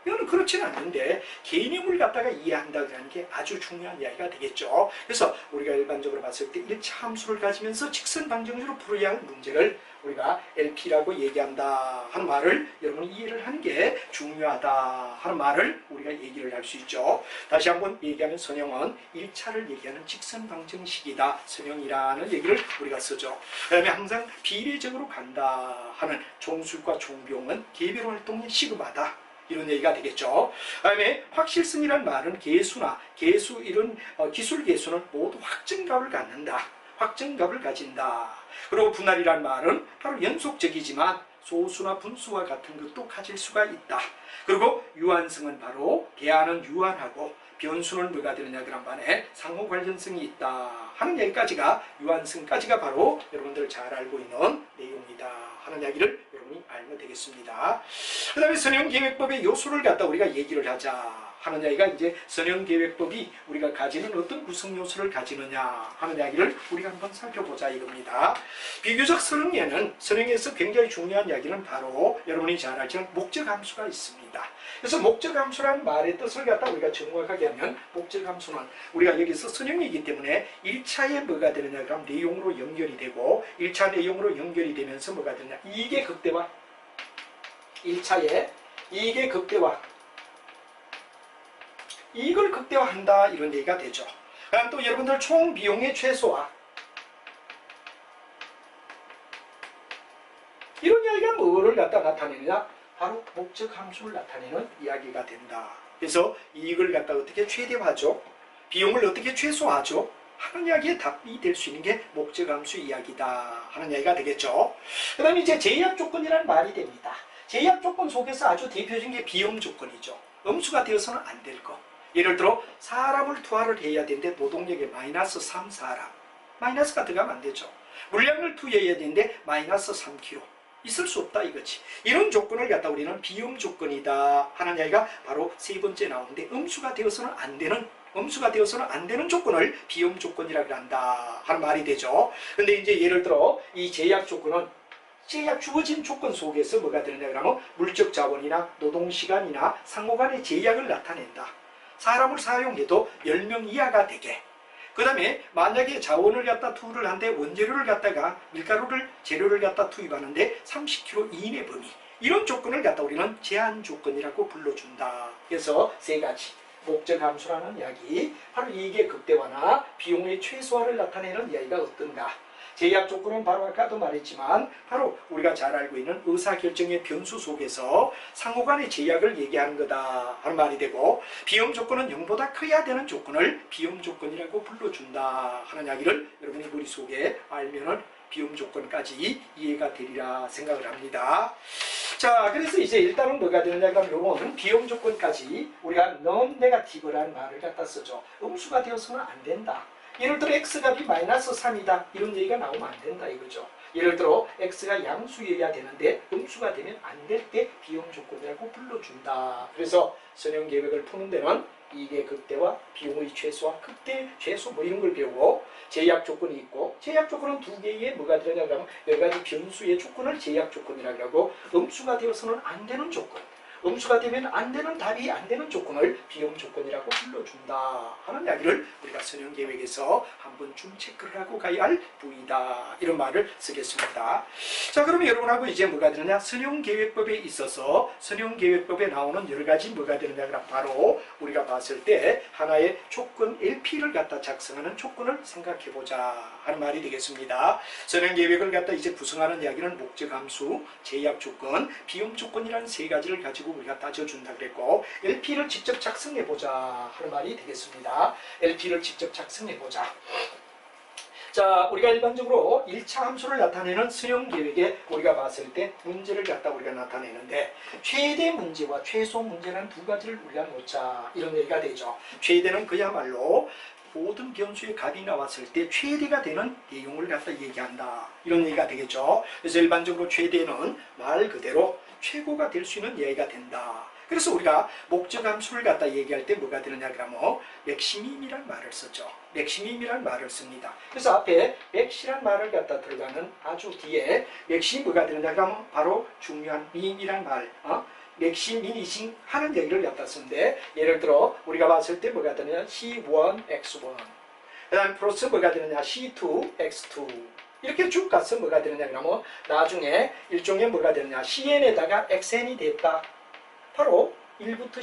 이거는 그렇지는 않는데 개념을 갖다가 이해한다 그러는 게 아주 중요한 이야기가 되겠죠. 그래서 우리가 일반적으로 봤을 때 1차 함수를 가지면서 직선 방정식으로 풀어야 하는 문제를 우리가 LP라고 얘기한다 하는 말을 여러분이 이해를 하는 게 중요하다 하는 말을 우리가 얘기를 할 수 있죠. 다시 한번 얘기하면 선형은 1차를 얘기하는 직선 방정식이다. 선형이라는 얘기를 우리가 쓰죠. 그 다음에 항상 비례적으로 간다 하는 총수과 총비용은 개별 활동의 시그마다. 이런 얘기가 되겠죠. 그다음에 확실성이란 말은 개수나 개수 이런 기술 개수는 모두 확정값을 갖는다. 확정값을 가진다. 그리고 분할이란 말은 바로 연속적이지만 소수나 분수와 같은 것도 가질 수가 있다. 그리고 유한성은 바로 대안은 유한하고 변수는 뭐가 되느냐 그런 반에 상호 관련성이 있다 하는 얘기까지가 유한성까지가 바로 여러분들 잘 알고 있는 내용이다 하는 이야기를 여러분이 알면 되겠습니다. 그 다음에 선형계획법의 요소를 갖다 우리가 얘기를 하자 하는 이야기가 이제 선형계획법이 우리가 가지는 어떤 구성 요소를 가지느냐 하는 이야기를 우리가 한번 살펴보자 이겁니다. 비교적 선형에서 굉장히 중요한 이야기는 바로 여러분이 잘 알지만 목적함수가 있습니다. 그래서 목적함수라는 말의 뜻을 갖다 우리가 정확하게 하면 목적함수는 우리가 여기서 선형이기 때문에 1차에 뭐가 되느냐 그럼 내용으로 연결이 되고 1차 내용으로 연결이 되면서 뭐가 되느냐 이익의 극대화 1차에 이익의 극대화 이익을 극대화한다 이런 얘기가 되죠. 그다음 또 여러분들 총 비용의 최소화, 이런 이야기가 뭐를 갖다 나타내느냐? 바로 목적 함수를 나타내는 이야기가 된다. 그래서 이익을 갖다 어떻게 최대화하죠? 비용을 어떻게 최소화하죠? 하는 이야기에 답이 될 수 있는 게 목적 함수 이야기다 하는 이야기가 되겠죠. 그 다음에 이제 제약 조건이라는 말이 됩니다. 제약 조건 속에서 아주 대표적인 게 비용 조건이죠. 음수가 되어서는 안 될 거. 예를 들어 사람을 투하를 해야 되는데 노동력에 마이너스 3사람. 마이너스가 들어가면 안 되죠. 물량을 투여해야 되는데 마이너스 3kg. 있을 수 없다 이거지. 이런 조건을 갖다 우리는 비용 조건이다 하는 이야기가 바로 세 번째 나오는데, 음수가 되어서는 안 되는 조건을 비용 조건이라고 한다 하는 말이 되죠. 근데 이제 예를 들어 이 제약 조건은 제약 주어진 조건 속에서 뭐가 되느냐 그러면 물적 자원이나 노동 시간이나 상호 간의 제약을 나타낸다. 사람을 사용해도 10명 이하가 되게. 그 다음에 만약에 자원을 갖다 투입을 한데 원재료를 갖다가 재료를 갖다 투입하는데 30kg 이내 범위, 이런 조건을 갖다 우리는 제한 조건이라고 불러준다. 그래서 세 가지 목적 함수라는 이야기, 바로 이익의 극대화나 비용의 최소화를 나타내는 이야기가 어떤가. 제약 조건은 바로 아까도 말했지만 바로 우리가 잘 알고 있는 의사결정의 변수 속에서 상호 간의 제약을 얘기하는 거다 하는 말이 되고, 비용 조건은 0보다 커야 되는 조건을 비용 조건이라고 불러준다 하는 이야기를 여러분이 머릿속에 알면은 비용 조건까지 이해가 되리라 생각을 합니다. 자, 그래서 이제 일단은 뭐가 되느냐 그러면 요런 비용 조건까지 우리가 non-negative라는 말을 갖다 쓰죠. 음수가 되어서는 안 된다. 예를 들어 x값이 마이너스 3이다 이런 얘기가 나오면 안 된다 이거죠. 예를 들어 x가 양수여야 되는데 음수가 되면 안 될 때 비용 조건이라고 불러준다. 그래서 선형 계획을 푸는 데는 이익의 극대화, 비용의 최소화, 극대 최소 뭐 이런 걸 배우고, 제약 조건이 있고, 제약 조건은 두 개의 뭐가 되느냐 그러면 여러 가지 변수의 조건을 제약 조건이라고 하고, 음수가 되어서는 안 되는 조건, 음수가 되면 안 되는 답이 안 되는 조건을 비용 조건이라고 불러준다 하는 이야기를 우리가 선형 계획에서 한 번쯤 체크를 하고 가야 할 부위다 이런 말을 쓰겠습니다. 자, 그러면 여러분하고 이제 뭐가 되느냐, 선형 계획법에 있어서 선형 계획법에 나오는 여러 가지 뭐가 되느냐 그럼 바로 우리가 봤을 때 하나의 조건 LP를 갖다 작성하는 조건을 생각해 보자 하는 말이 되겠습니다. 선형 계획을 갖다 이제 구성하는 이야기는 목적 함수, 제약 조건, 비용 조건이라는 세 가지를 가지고 우리가 따져준다 그랬고, LP를 직접 작성해보자 하는 말이 되겠습니다. LP를 직접 작성해보자. 자, 우리가 일반적으로 1차 함수를 나타내는 수용 계획에 우리가 봤을 때 문제를 갖다 우리가 나타내는데, 최대 문제와 최소 문제라는 두 가지를 우리가 놓자 이런 얘기가 되죠. 최대는 그야말로 모든 변수의 값이 나왔을 때 최대가 되는 내용을 갖다 얘기한다 이런 얘기가 되겠죠. 그래서 일반적으로 최대는 말 그대로 최고가 될 수 있는 이야기가 된다. 그래서 우리가 목적 함수를 갖다 얘기할 때 뭐가 되느냐 그러면 맥시멈이란 말을 썼죠. 맥시멈이란 말을 씁니다. 그래서 앞에 맥시란 말을 갖다 들어가는 아주 뒤에 맥시 뭐가 되느냐 그러면 바로 중요한 밈이란 말, 맥시 미니징 하는 얘기를 갖다 쓰는데, 예를 들어 우리가 봤을 때 뭐가 되느냐 C1, X1, 그 다음에 플러스 뭐가 되느냐 C2, X2 이렇게 쭉 가서 뭐가 되느냐 그러면 나중에 일종의 뭐가 되느냐 CN에다가 XN이 됐다. 바로 1부터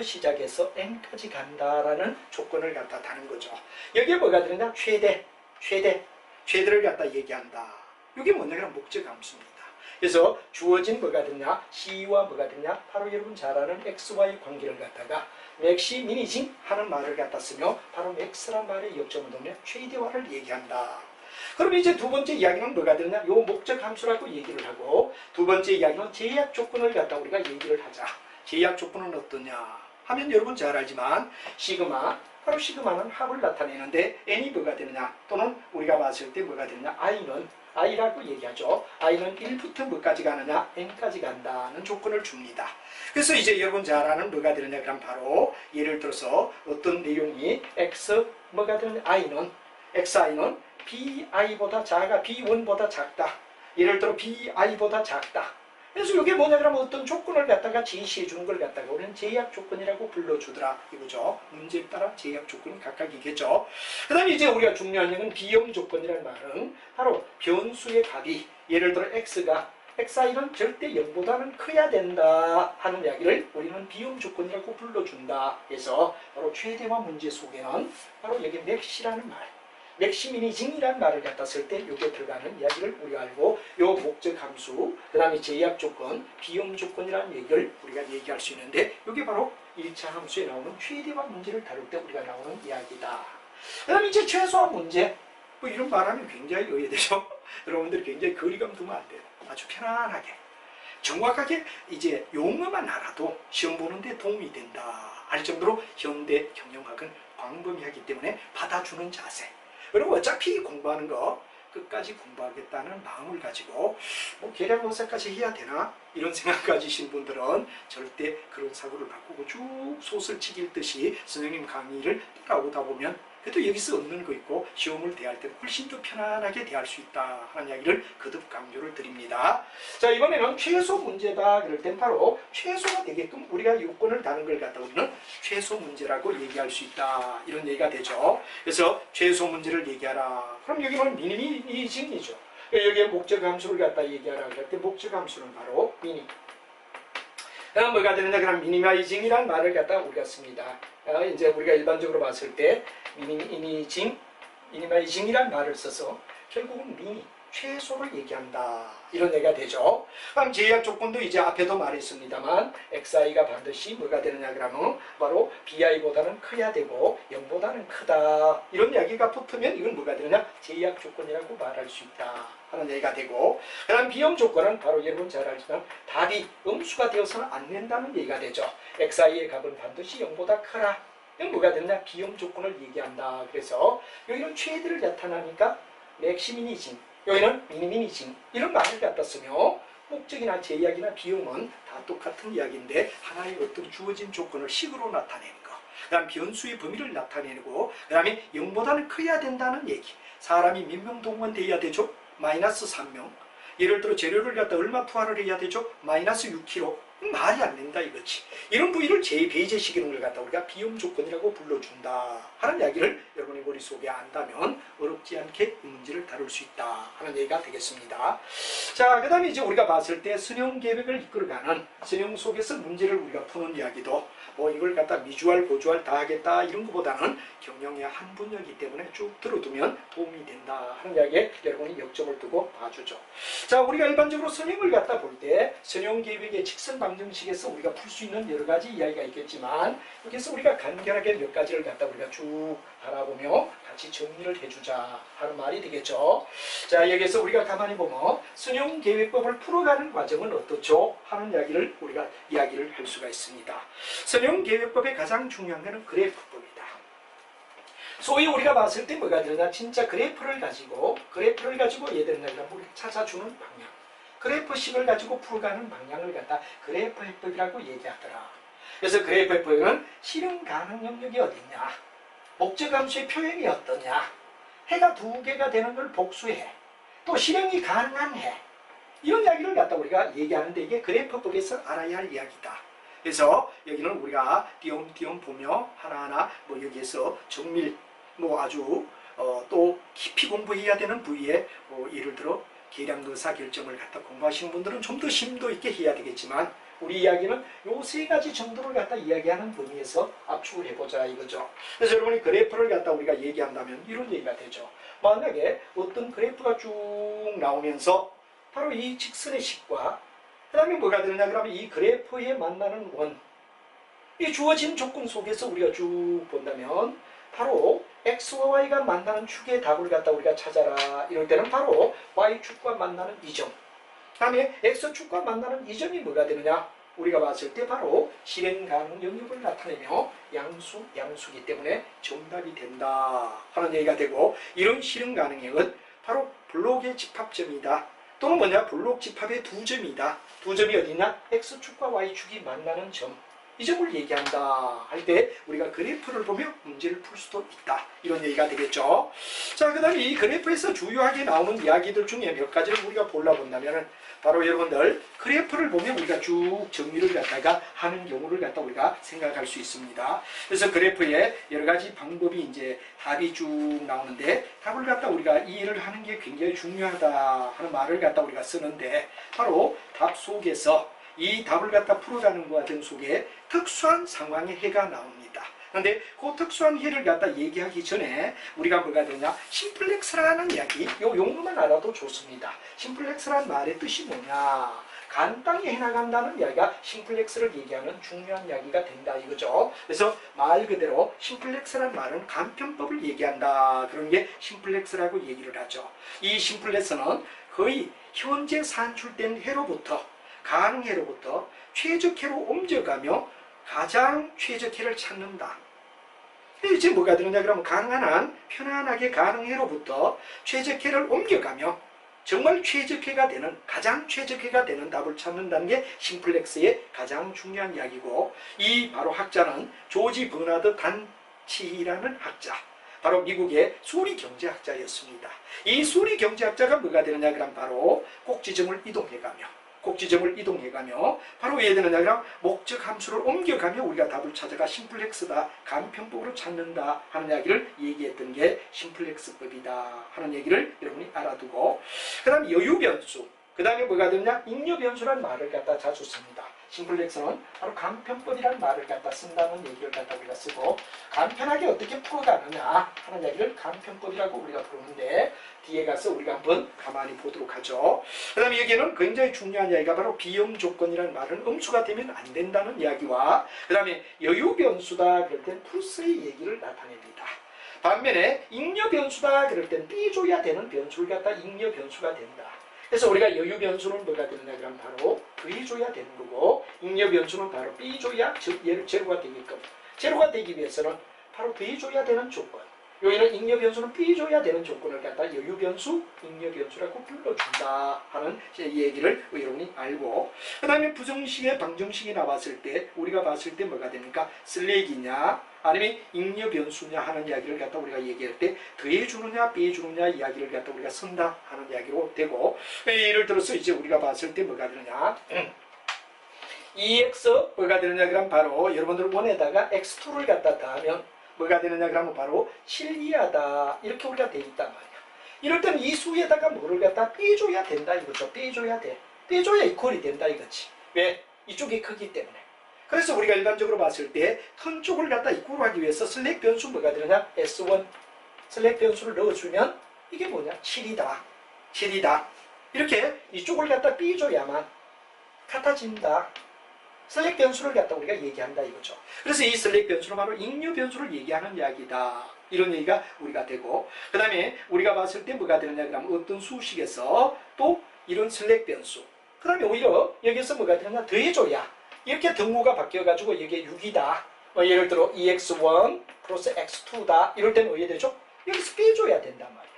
시작해서 N까지 간다라는 조건을 갖다 다는 거죠. 여기에 뭐가 되느냐 최대를 갖다 얘기한다. 이게 뭐냐 그러면 목적 함수입니다. 그래서 주어진 뭐가 되냐 C와 뭐가 되냐 바로 여러분 잘 아는 XY 관계를 갖다가 맥시 미니징 하는 말을 갖다 쓰며 바로 맥스란 말의 역점을 놓으면 최대화를 얘기한다. 그럼 이제 두 번째 이야기는 뭐가 되느냐, 요 목적 함수라고 얘기를 하고, 두 번째 이야기는 제약 조건을 갖다 우리가 얘기를 하자. 제약 조건은 어떠냐 하면 여러분 잘 알지만 시그마, 바로 시그마는 합을 나타내는데 n이 뭐가 되느냐, 또는 우리가 봤을 때 뭐가 되느냐 I라고 얘기하죠. I는 1부터 뭐까지 가느냐 N까지 간다는 조건을 줍니다. 그래서 이제 여러분 잘 아는 뭐가 되느냐 그럼 바로 예를 들어서 어떤 내용이 X 뭐가 되느냐 XI는 BI보다 작아, B1보다 작다. 예를 들어 BI보다 작다. 그래서 이게 뭐냐 그러면 어떤 조건을 갖다가 제시해 주는 걸 갖다가 우리는 제약 조건이라고 불러주더라 이거죠. 문제에 따라 제약 조건이 각각이겠죠. 그 다음에 이제 우리가 중요한 얘기는 비용 조건이라는 말은 바로 변수의 값이 예를 들어 x가 xi는 절대 0보다는 커야 된다 하는 이야기를 우리는 비움 조건이라고 불러준다. 그래서 바로 최대화 문제 속에는 바로 여기 맥시라는 말, 맥시미니징이라는 말을 갖다 쓸 때 이게 들어가는 이야기를 우리가 알고, 요 목적 함수, 그 다음에 제약 조건, 비움 조건이라는 얘기를 우리가 얘기할 수 있는데, 이게 바로 1차 함수에 나오는 최대화 문제를 다룰 때 우리가 나오는 이야기다. 그 다음에 이제 최소화 문제, 뭐 이런 말하면 굉장히 의외되죠. 여러분들이 굉장히 거리감 두면 안 돼요. 아주 편안하게, 정확하게 이제 용어만 알아도 시험 보는데 도움이 된다 할 정도로 현대 경영학은 광범위하기 때문에 받아주는 자세. 그리고 어차피 공부하는 거 끝까지 공부하겠다는 마음을 가지고 뭐 계량고사까지 해야 되나 이런 생각 가지신 분들은 절대 그런 사고를 바꾸고 쭉 소설책 읽듯이 선생님 강의를 따라오다 보면 그래도 여기서 얻는 거 있고 시험을 대할 때 훨씬 더 편안하게 대할 수 있다 하는 이야기를 거듭 강조를 드립니다. 자, 이번에는 최소 문제다 그럴 땐 바로 최소가 되게끔 우리가 요건을 다는 걸 갖다 우리는 최소 문제라고 얘기할 수 있다 이런 얘기가 되죠. 그래서 최소 문제를 얘기하라. 그럼 여기는 미니미징이죠. 여기에 목적 함수를 갖다 얘기하라 그럴 때 목적 함수는 바로 미니. 그럼 뭐가 되느냐? 그럼 미니마이징이란 말을 갖다 우리가 씁니다. 이제 우리가 일반적으로 봤을 때 미니마이징이란 말을 써서 결국은 미니, 최소를 얘기한다 이런 얘기가 되죠. 그럼 제약 조건도 이제 앞에도 말했습니다만 xi가 반드시 뭐가 되느냐 그러면 바로 bi보다는 커야 되고 0보다는 크다 이런 이야기가 붙으면 이건 뭐가 되느냐? 제약 조건이라고 말할 수 있다 하는 얘기가 되고, 그 다음 비염 조건은 바로 여러분 잘 알지만 답이 음수가 되어서는 안 된다는 얘기가 되죠. xi의 값은 반드시 0보다 크라. 이건 뭐가 되느냐? 비염 조건을 얘기한다. 그래서 여기는 최대를 나타나니까 맥시미니징, 여기는 미니미니징 이런 말을 갖다 쓰며 목적이나 제약이나 비용은 다 똑같은 이야기인데 하나의 어떤 주어진 조건을 식으로 나타내는 거, 그 다음 변수의 범위를 나타내고, 그 다음에 0보다는 커야 된다는 얘기. 사람이 몇 명 동원돼야 되죠? 마이너스 3명. 예를 들어 재료를 갖다 얼마 투하를 해야 되죠? 마이너스 6kg. 말이 안 된다 이거지. 이런 부위를 재배제시키는 걸 갖다 우리가 비용 조건이라고 불러준다 하는 이야기를 여러분이 머릿속에 안다면 어렵지 않게 이 문제를 다룰 수 있다 하는 얘기가 되겠습니다. 자, 그 다음에 이제 우리가 봤을 때 수능 계획을 이끌어가는 수능 속에서 문제를 우리가 푸는 이야기도 뭐 이걸 갖다 미주알 고주알 다 하겠다 이런 것보다는 경영의 한 분야이기 때문에 쭉 들어두면 도움이 된다 하는 이야기에 여러분이 역점을 두고 봐주죠. 자, 우리가 일반적으로 수능을 갖다 볼 때 수능 계획의 직선 방정식에서 우리가 풀 수 있는 여러 가지 이야기가 있겠지만 여기서 우리가 간결하게 몇 가지를 갖다 우리가 쭉 바라보며 같이 정리를 해주자 하는 말이 되겠죠. 자, 여기서 우리가 가만히 보면 수능 계획법을 풀어가는 과정은 어떻죠? 하는 이야기를 우리가 이야기를 할 수가 있습니다. 수능 계획법의 가장 중요한 것은 그래프법이다. 소위 우리가 봤을 때 뭐가 되느냐? 진짜 그래프를 가지고 얘들은 우리 찾아주는 방향, 그래프식을 가지고 풀어가는 방향을 갖다 그래프 해법이라고 얘기하더라. 그래서 그래프 해법은 실행 가능 영역이 어딨냐, 목적 함수의 표현이 어떠냐, 해가 두 개가 되는 걸 복수해, 또 실행이 가능한 해, 이런 이야기를 갖다 우리가 얘기하는데 이게 그래프법에서 알아야 할 이야기다. 그래서 여기는 우리가 띄엄띄엄 보며 하나하나 뭐 여기에서 정밀 뭐 아주 또 깊이 공부해야 되는 부위에 뭐 예를 들어 계량도사 결정을 갖다 공부하시는 분들은 좀 더 심도 있게 해야 되겠지만 우리 이야기는 요 세 가지 정도를 갖다 이야기하는 범위에서 압축을 해보자 이거죠. 그래서 여러분이 그래프를 갖다 우리가 얘기한다면 이런 얘기가 되죠. 만약에 어떤 그래프가 쭉 나오면서 바로 이 직선의 식과 그 다음에 뭐가 되느냐 그러면 이 그래프에 만나는 원, 이 주어진 조건 속에서 우리가 쭉 본다면 바로 x와 y가 만나는 축의 답을 갖다 우리가 찾아라 이럴 때는 바로 y축과 만나는 이 점, 그 다음에 x축과 만나는 이 점이 뭐가 되느냐, 우리가 봤을 때 바로 실행 가능 영역을 나타내며 양수이기 때문에 정답이 된다 하는 얘기가 되고, 이런 실행 가능형은 바로 블록의 집합점이다 또는 뭐냐 블록 집합의 두 점이다. 두 점이 어디냐? x축과 y축이 만나는 점, 이 점을 얘기한다 할 때 우리가 그래프를 보며 문제를 풀 수도 있다. 이런 얘기가 되겠죠. 자, 그 다음에 이 그래프에서 주요하게 나오는 이야기들 중에 몇 가지를 우리가 골라본다면 바로 여러분들 그래프를 보면 우리가 쭉 정리를 갖다가 하는 경우를 갖다 우리가 생각할 수 있습니다. 그래서 그래프에 여러 가지 방법이 이제 답이 쭉 나오는데 답을 갖다 우리가 이해를 하는 게 굉장히 중요하다 하는 말을 갖다 우리가 쓰는데 바로 답 속에서 이 답을 갖다 풀어가는 과정 속에 특수한 상황의 해가 나옵니다. 그런데 그 특수한 해를 갖다 얘기하기 전에 우리가 뭐가 되냐? 심플렉스라는 이야기, 요 용어만 알아도 좋습니다. 심플렉스라는 말의 뜻이 뭐냐? 간단히 해나간다는 이야기가 심플렉스를 얘기하는 중요한 이야기가 된다 이거죠. 그래서 말 그대로 심플렉스라는 말은 간편법을 얘기한다. 그런 게 심플렉스라고 얘기를 하죠. 이 심플렉스는 거의 현재 산출된 해로부터 가능해로부터 최적해로 옮겨가며 가장 최적해를 찾는다. 이제 뭐가 되느냐 그러면 가능한 한 편안하게 가능해로부터 최적해를 옮겨가며 정말 최적해가 되는 가장 최적해가 되는 답을 찾는다는 게 심플렉스의 가장 중요한 이야기고 이 바로 학자는 조지 버나드 단치라는 학자 바로 미국의 수리 경제학자였습니다. 이 수리 경제학자가 뭐가 되느냐 그러면 바로 꼭지점을 이동해가며 바로 왜 되느냐 그러면 목적 함수를 옮겨가며 우리가 답을 찾아가 심플렉스다 간편법으로 찾는다 하는 이야기를 얘기했던 게 심플렉스법이다 하는 얘기를 여러분이 알아두고 그 다음에 여유변수 그 다음에 뭐가 되느냐 잉여변수라는 말을 갖다 자주 씁니다. 심플렉스는 바로 간편법이라는 말을 갖다 쓴다는 얘기를 갖다 우리가 쓰고 간편하게 어떻게 풀어가느냐 하는 이야기를 간편법이라고 우리가 부르는데 뒤에 가서 우리가 한번 가만히 보도록 하죠. 그 다음에 여기에는 굉장히 중요한 이야기가 바로 비염조건이라는 말은 음수가 되면 안 된다는 이야기와 그 다음에 여유변수다 그럴 땐 플러스의 얘기를 나타냅니다. 반면에 잉여변수다 그럴 땐 삐줘야 되는 변수를 갖다 잉여변수가 된다. 그래서 우리가 여유변수는 뭐가 되느냐 그러면 바로 더해줘야 되는 거고 잉여변수는 바로 삐줘야 즉 얘를 제로가 되게끔 제로가 되기 위해서는 바로 더해줘야 되는 조건 여기는 잉여변수는 삐줘야 되는 조건을 갖다 여유변수, 잉여변수라고 불러준다 하는 얘기를 여러분이 알고 그 다음에 부정식에 방정식이 나왔을 때 우리가 봤을 때 뭐가 됩니까? 슬랙이냐 아니면 잉여변수냐 하는 이야기를 갖다 우리가 얘기할 때 더해주느냐 빼주느냐 이야기를 갖다 우리가 쓴다 하는 이야기로 되고 예를 들어서 이제 우리가 봤을 때 뭐가 되느냐 2x 뭐가 되느냐 그러면 바로 여러분들 원에다가 x2를 갖다 더하면 뭐가 되느냐 그러면 바로 7 이하다 이렇게 우리가 돼 있단 말이야. 이럴 때는 이 수에다가 뭐를 갖다 빼줘야 된다 이거죠. 빼줘야 돼. 빼줘야 이퀄이 된다 이거지. 왜? 이쪽이 크기 때문에. 그래서 우리가 일반적으로 봤을 때 턴 쪽을 갖다 이퀄하기 위해서 슬랙 변수 뭐가 되느냐 S1 슬랙 변수를 넣어주면 이게 뭐냐 7이다 이렇게 이쪽을 갖다 빼줘야만 같아진다. 슬랙 변수를 갖다 우리가 얘기한다 이거죠. 그래서 이 슬랙 변수는 바로 잉여 변수를 얘기하는 이야기다. 이런 얘기가 우리가 되고 그 다음에 우리가 봤을 때 뭐가 되느냐 그러면 어떤 수식에서 또 이런 슬랙 변수 그 다음에 오히려 여기서 뭐가 되느냐 더해줘야 이렇게 등호가 바뀌어가지고 이게 6이다. 예를 들어 2x1 플러스 x2다. 이럴 때는 어떻게 되죠? 여기서 빼줘야 된단 말이야.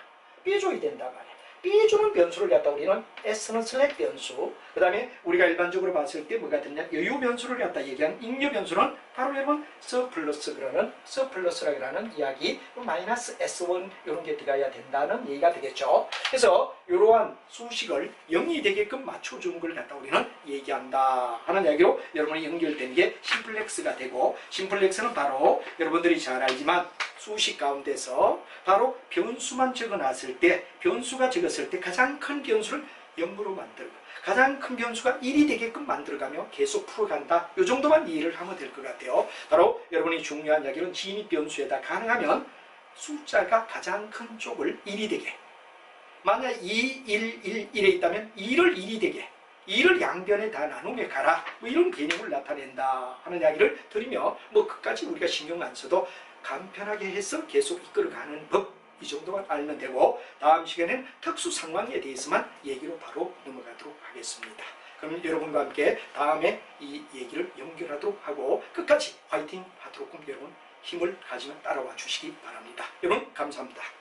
빼줘야 된단 말이야. 빼주는 변수를 갖다 우리는 S는 슬랙 변수 그 다음에 우리가 일반적으로 봤을 때 뭐가 되냐 여유 변수를 갖다 얘기한 잉여 변수는 바로 여러분 서플러스 그러는 서플러스라고 하는 이야기 마이너스 S1 이런 게 들어가야 된다는 얘기가 되겠죠. 그래서 이러한 수식을 0이 되게끔 맞춰주는 걸 갖다 우리는 얘기한다 하는 이야기로 여러분이 연결된 게 심플렉스가 되고 심플렉스는 바로 여러분들이 잘 알지만 수식 가운데서 바로 변수만 적어놨을 때 변수가 적었을 때 가장 큰 변수를 0으로 만들고 가장 큰 변수가 1이 되게끔 만들어가며 계속 풀어간다. 이 정도만 이해를 하면 될 것 같아요. 바로 여러분이 중요한 이야기는 진입 변수에다 가능하면 숫자가 가장 큰 쪽을 1이 되게 만약 2, 1, 1에 있다면 2를 1이 되게 2를 양변에 다 나누며 가라 뭐 이런 개념을 나타낸다 하는 이야기를 드리며 뭐 그까지 우리가 신경 안 써도 간편하게 해서 계속 이끌어가는 법 이 정도만 알면 되고 다음 시간에는 특수 상황에 대해서만 얘기로 바로 넘어가도록 하겠습니다. 그럼 여러분과 함께 다음에 이 얘기를 연결하도록 하고 끝까지 화이팅 하도록 여러분 힘을 가지며 따라와 주시기 바랍니다. 여러분 감사합니다.